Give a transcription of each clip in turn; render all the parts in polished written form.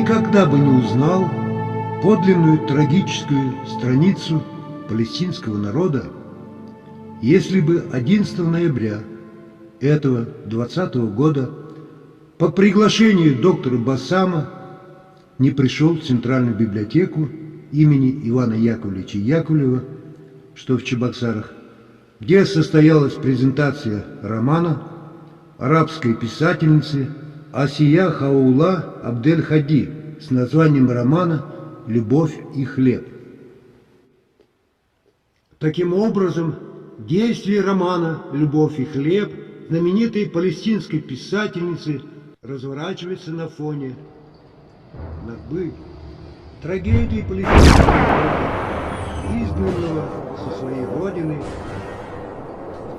никогда бы не узнал подлинную трагическую страницу палестинского народа, если бы 11 ноября этого 2020 года по приглашению доктора Бассама не пришел в Центральную библиотеку имени Ивана Яковлевича Яковлева, что в Чебоксарах, где состоялась презентация романа арабской писательницы Асия Хаула Абдель-Хади с названием романа «Любовь и хлеб». Таким образом, действие романа «Любовь и хлеб» знаменитой палестинской писательницы разворачивается на фоне Накбы, трагедии палестинского народа, изгнанного со своей родины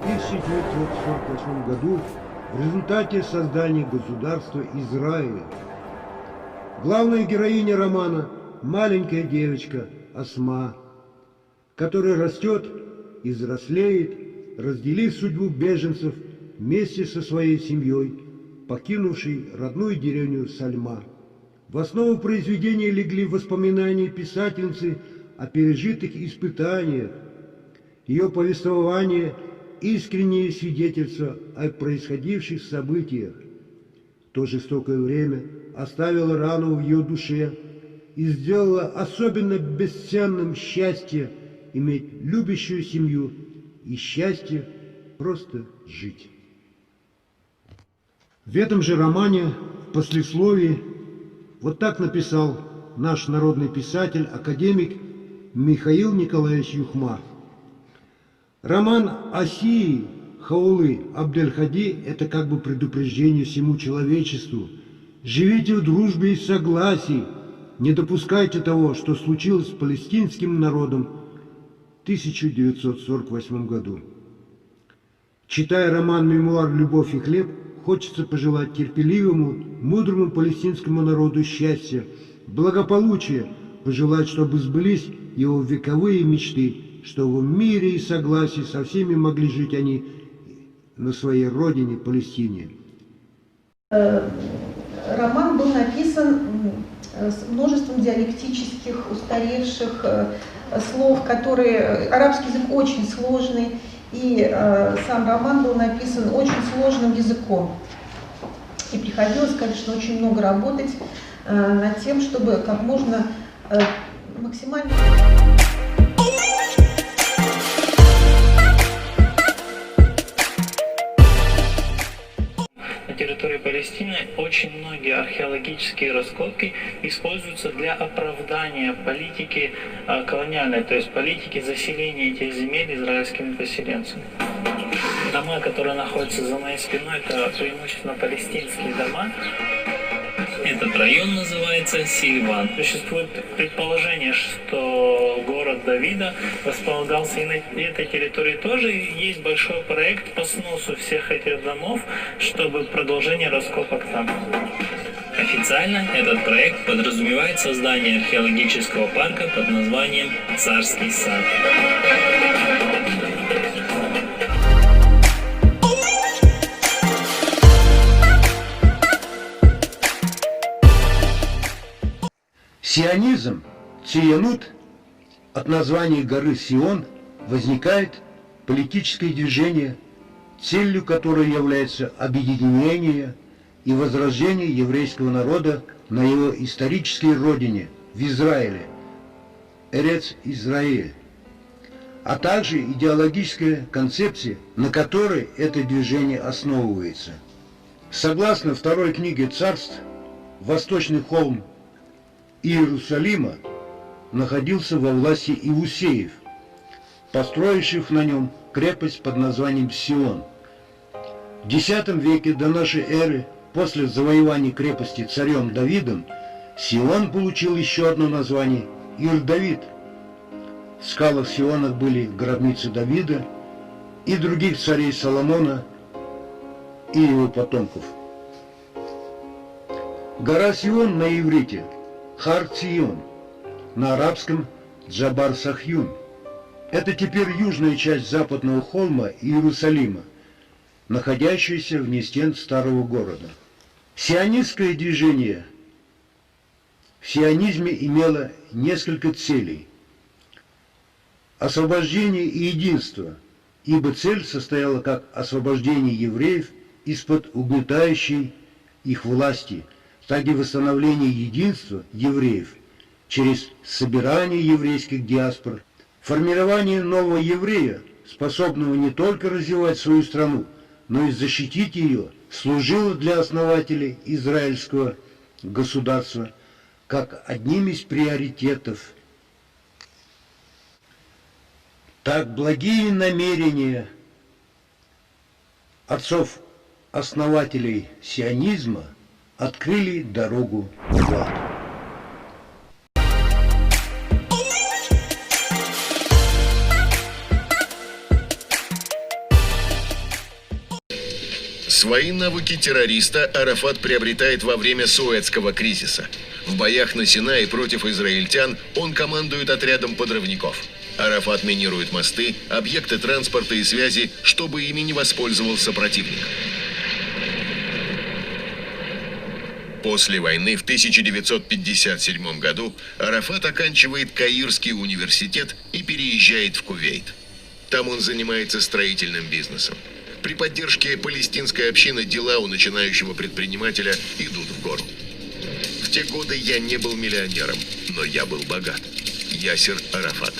в 1948 году в результате создания государства Израиля. Главная героиня романа – маленькая девочка Асма, которая растет и взрослеет, разделив судьбу беженцев вместе со своей семьей, покинувшей родную деревню Сальма. В основу произведения легли воспоминания писательницы о пережитых испытаниях. Ее повествование – искреннее свидетельство о происходивших событиях. То жестокое время оставило рану в ее душе и сделало особенно бесценным счастье иметь любящую семью и счастье просто жить. В этом же романе в послесловии вот так написал наш народный писатель, академик Михаил Николаевич Юхма. Роман Асии Хаулы Абдель-Хади – это как бы предупреждение всему человечеству. Живите в дружбе и согласии, не допускайте того, что случилось с палестинским народом в 1948 году. Читая роман «Мемуар. Любовь и хлеб», хочется пожелать терпеливому, мудрому палестинскому народу счастья, благополучия, пожелать, чтобы сбылись его вековые мечты, чтобы в мире и согласии со всеми могли жить они на своей родине, Палестине. Роман был написан с множеством диалектических, устаревших слов, которые... Арабский язык очень сложный, и сам роман был написан очень сложным языком. И приходилось, конечно, очень много работать над тем, чтобы как можно максимально... На территории Палестины очень многие археологические раскопки используются для оправдания политики колониальной, то есть политики заселения этих земель израильскими поселенцами. Дома, которые находятся за моей спиной, это преимущественно палестинские дома. Этот район называется Сильван. Существует предположение, что город Давида располагался и на этой территории тоже. И есть большой проект по сносу всех этих домов, чтобы продолжение раскопок там. Официально этот проект подразумевает создание археологического парка под названием «Царский сад». Сионизм, циянут, от названия горы Сион возникает политическое движение, целью которого является объединение и возрождение еврейского народа на его исторической родине, в Израиле, Эрец Израиль, а также идеологическая концепция, на которой это движение основывается. Согласно второй книге Царств, Восточный холм Иерусалима находился во власти Иусеев, построивших на нем крепость под названием Сион. В X веке до нашей эры, после завоевания крепости царем Давидом, Сион получил еще одно название – Ир-Давид. В скалах Сиона были гробницы Давида и других царей Соломона и его потомков. Гора Сион на иврите – Хар-Цион, на арабском Джабар-Сахьюн. Это теперь южная часть западного холма Иерусалима, находящаяся вне стен старого города. Сионистское движение в сионизме имела несколько целей. Освобождение и единство, ибо цель состояла как освобождение евреев из-под угнетающей их власти, так и восстановление единства евреев через собирание еврейских диаспор, формирование нового еврея, способного не только развивать свою страну, но и защитить ее, служило для основателей израильского государства как одним из приоритетов. Так благие намерения отцов-основателей сионизма открыли дорогу в ад. Свои навыки террориста Арафат приобретает во время Суэцкого кризиса. В боях на Синае против израильтян он командует отрядом подрывников. Арафат минирует мосты, объекты транспорта и связи, чтобы ими не воспользовался противник. После войны в 1957 году Арафат оканчивает Каирский университет и переезжает в Кувейт. Там он занимается строительным бизнесом. При поддержке палестинской общины дела у начинающего предпринимателя идут в гору. В те годы я не был миллионером, но я был богат. Ясер Арафат.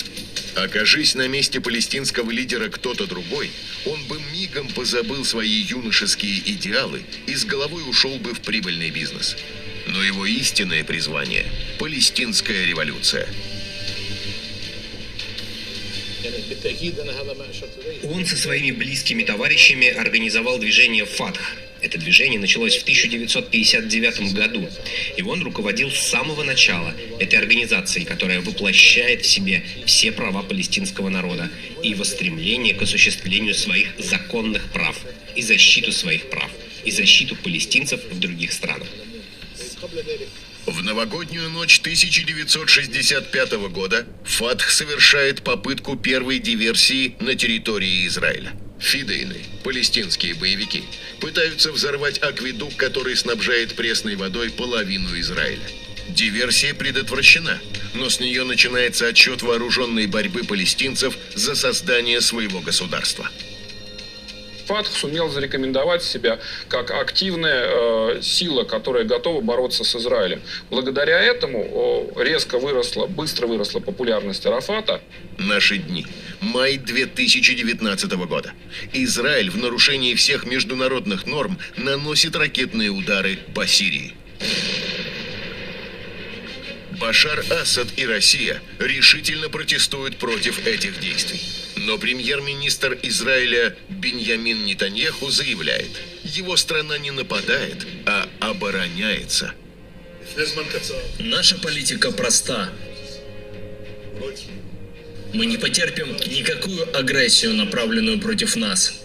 Окажись на месте палестинского лидера кто-то другой, он бы мигом позабыл свои юношеские идеалы и с головой ушел бы в прибыльный бизнес. Но его истинное призвание – палестинская революция. Он со своими близкими товарищами организовал движение «Фатх». Это движение началось в 1959 году, и он руководил с самого начала этой организацией, которая воплощает в себе все права палестинского народа и его стремление к осуществлению своих законных прав, и защиту своих прав, и защиту палестинцев в других странах. В новогоднюю ночь 1965 года Фатх совершает попытку первой диверсии на территории Израиля. Фидейны, палестинские боевики, пытаются взорвать акведук, который снабжает пресной водой половину Израиля. Диверсия предотвращена, но с нее начинается отсчет вооруженной борьбы палестинцев за создание своего государства. Фатх сумел зарекомендовать себя как активная сила, которая готова бороться с Израилем. Благодаря этому быстро выросла популярность Арафата. Наши дни. Май 2019 года. Израиль в нарушении всех международных норм наносит ракетные удары по Сирии. Башар Асад и Россия решительно протестуют против этих действий. Но премьер-министр Израиля Биньямин Нетаньяху заявляет, его страна не нападает, а обороняется. Наша политика проста. Мы не потерпим никакую агрессию, направленную против нас.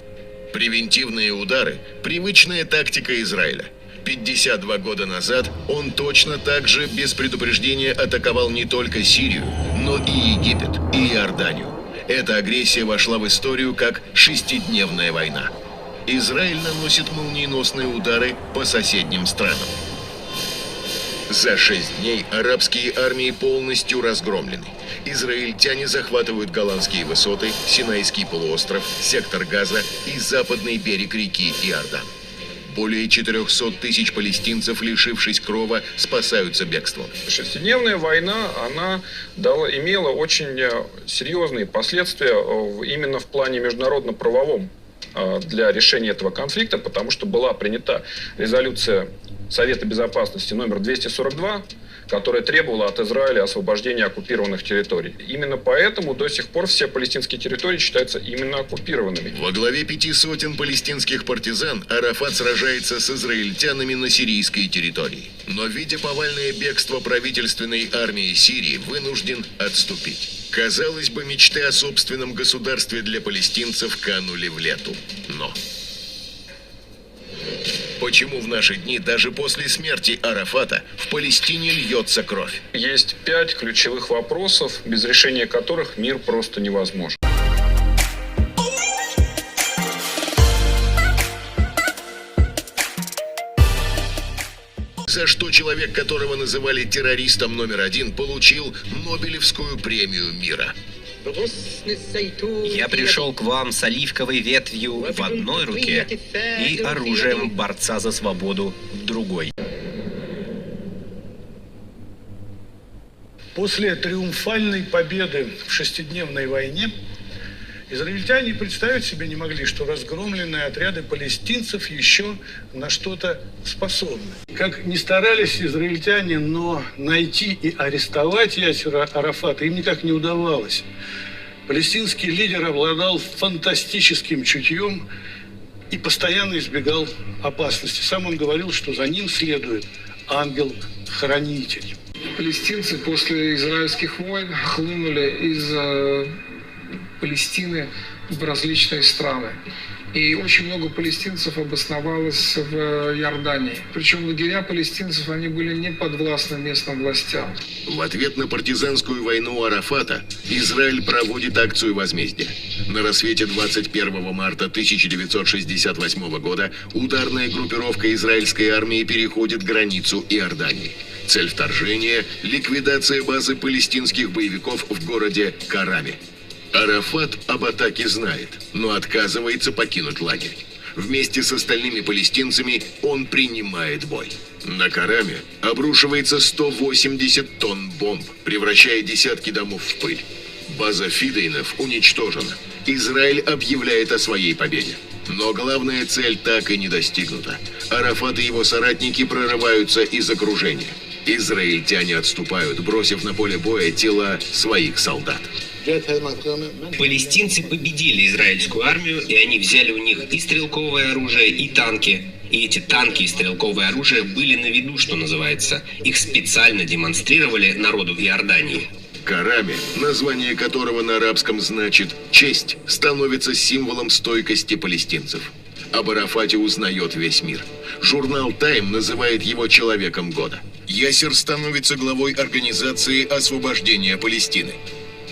Превентивные удары – привычная тактика Израиля. 52 года назад он точно так же без предупреждения атаковал не только Сирию, но и Египет, и Иорданию. Эта агрессия вошла в историю как шестидневная война. Израиль наносит молниеносные удары по соседним странам. За 6 дней арабские армии полностью разгромлены. Израильтяне захватывают Голландские высоты, Синайский полуостров, сектор Газа и западный берег реки Иордан. Более 400 тысяч палестинцев, лишившись крова, спасаются бегством. Шестидневная война, она имела очень серьезные последствия именно в плане международно-правовом для решения этого конфликта, потому что была принята резолюция Совета Безопасности номер 242, которая требовала от Израиля освобождения оккупированных территорий. Именно поэтому до сих пор все палестинские территории считаются именно оккупированными. Во главе 500 палестинских партизан Арафат сражается с израильтянами на сирийской территории. Но, видя повальное бегство правительственной армии Сирии, вынужден отступить. Казалось бы, мечты о собственном государстве для палестинцев канули в лету. Но... Почему в наши дни даже после смерти Арафата в Палестине льется кровь? Есть 5 ключевых вопросов, без решения которых мир просто невозможен. за что человек, которого называли террористом номер 1, получил Нобелевскую премию мира. Я пришел к вам с оливковой ветвью в одной руке и оружием борца за свободу в другой. После триумфальной победы в шестидневной войне израильтяне представить себе не могли, что разгромленные отряды палестинцев еще на что-то способны. Как ни старались израильтяне, но найти и арестовать Ясера Арафата им никак не удавалось. Палестинский лидер обладал фантастическим чутьем и постоянно избегал опасности. Сам он говорил, что за ним следует ангел-хранитель. Палестинцы после израильских войн хлынули из Палестины в различные страны. И очень много палестинцев обосновалось в Иордании. Причем лагеря палестинцев, они были не подвластны местным властям. В ответ на партизанскую войну Арафата Израиль проводит акцию возмездия. На рассвете 21 марта 1968 года ударная группировка израильской армии переходит границу Иордании. Цель вторжения – ликвидация базы палестинских боевиков в городе Караме. Арафат об атаке знает, но отказывается покинуть лагерь. Вместе с остальными палестинцами он принимает бой. На Караме обрушивается 180 тонн бомб, превращая десятки домов в пыль. База фидейнов уничтожена. Израиль объявляет о своей победе. Но главная цель так и не достигнута. Арафат и его соратники прорываются из окружения. Израильтяне отступают, бросив на поле боя тела своих солдат. Палестинцы победили израильскую армию, и они взяли у них и стрелковое оружие, и танки. И эти танки и стрелковое оружие были на виду, что называется. Их специально демонстрировали народу Иордании. Караме, название которого на арабском значит «честь», становится символом стойкости палестинцев. Об Арафате узнает весь мир. Журнал «Тайм» называет его «человеком года». Ясер становится главой Организации освобождения Палестины.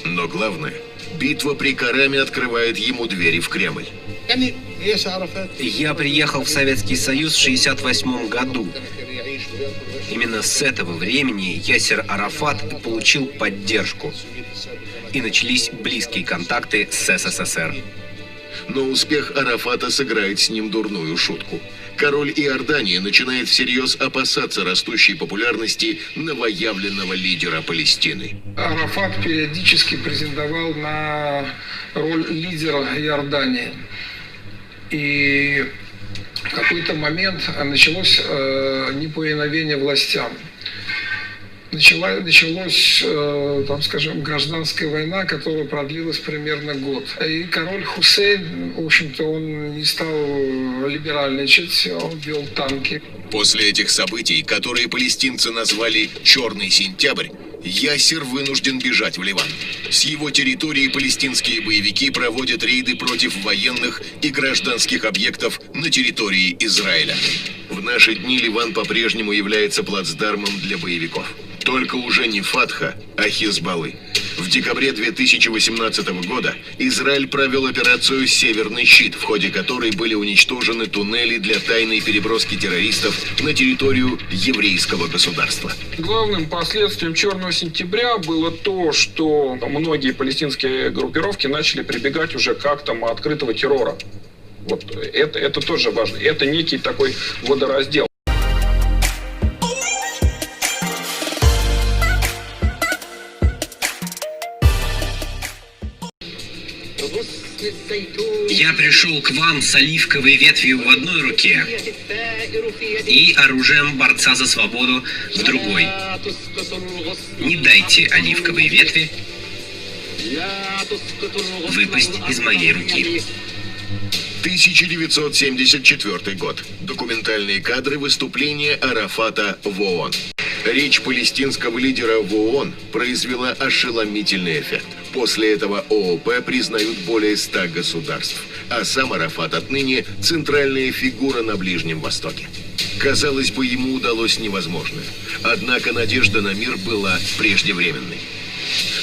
Но главное, битва при Караме открывает ему двери в Кремль. Я приехал в Советский Союз в 1968 году. Именно с этого времени Ясер Арафат и получил поддержку. И начались близкие контакты с СССР. Но успех Арафата сыграет с ним дурную шутку. Король Иордании начинает всерьез опасаться растущей популярности новоявленного лидера Палестины. Арафат периодически претендовал на роль лидера Иордании. И в какой-то момент началось неповиновение властям. Началась, там, скажем, гражданская война, которая продлилась примерно год. И король Хусейн, в общем-то, он не стал либеральничать, он вел танки. После этих событий, которые палестинцы назвали «Черный сентябрь», Ясер вынужден бежать в Ливан. С его территории палестинские боевики проводят рейды против военных и гражданских объектов на территории Израиля. В наши дни Ливан по-прежнему является плацдармом для боевиков. Только уже не Фатха, а Хизбаллы. В декабре 2018 года Израиль провел операцию «Северный щит», в ходе которой были уничтожены туннели для тайной переброски террористов на территорию еврейского государства. Главным последствием «Черного сентября» было то, что многие палестинские группировки начали прибегать уже к актам открытого террора. Вот это тоже важно. Это некий такой водораздел. Я пришел к вам с оливковой ветвью в одной руке и оружием борца за свободу в другой. Не дайте оливковой ветви выпасть из моей руки. 1974 год. Документальные кадры выступления Арафата в ООН. Речь палестинского лидера в ООН произвела ошеломительный эффект. После этого ООП признают более 100 государств, а сам Арафат отныне центральная фигура на Ближнем Востоке. Казалось бы, ему удалось невозможное. Однако надежда на мир была преждевременной.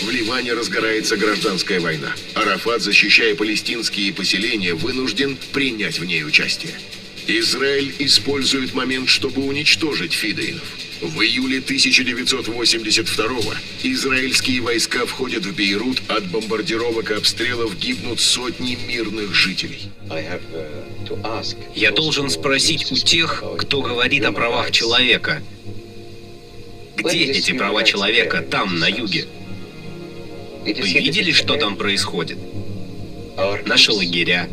В Ливане разгорается гражданская война. Арафат, защищая палестинские поселения, вынужден принять в ней участие. Израиль использует момент, чтобы уничтожить фидеинов. В июле 1982-го израильские войска входят в Бейрут, от бомбардировок и обстрелов гибнут сотни мирных жителей. Я должен спросить у тех, кто говорит о правах человека. Где эти права человека там, на юге? Вы видели, что там происходит? Наши лагеря,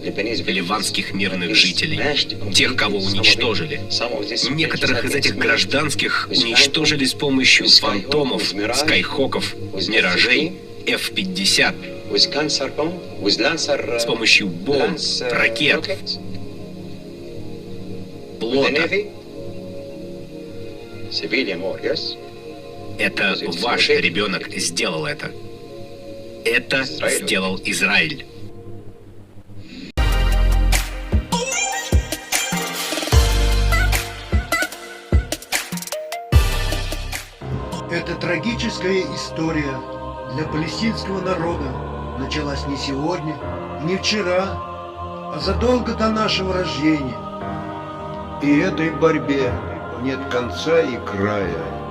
ливанских мирных жителей, тех, кого уничтожили. Некоторых из этих гражданских уничтожили с помощью фантомов, скайхоков, миражей, F-50, с помощью бомб, ракет, плота. Это ваш ребенок сделал это. Это сделал Израиль. Эта трагическая история для палестинского народа началась не сегодня, не вчера, а задолго до нашего рождения. И этой борьбе нет конца и края.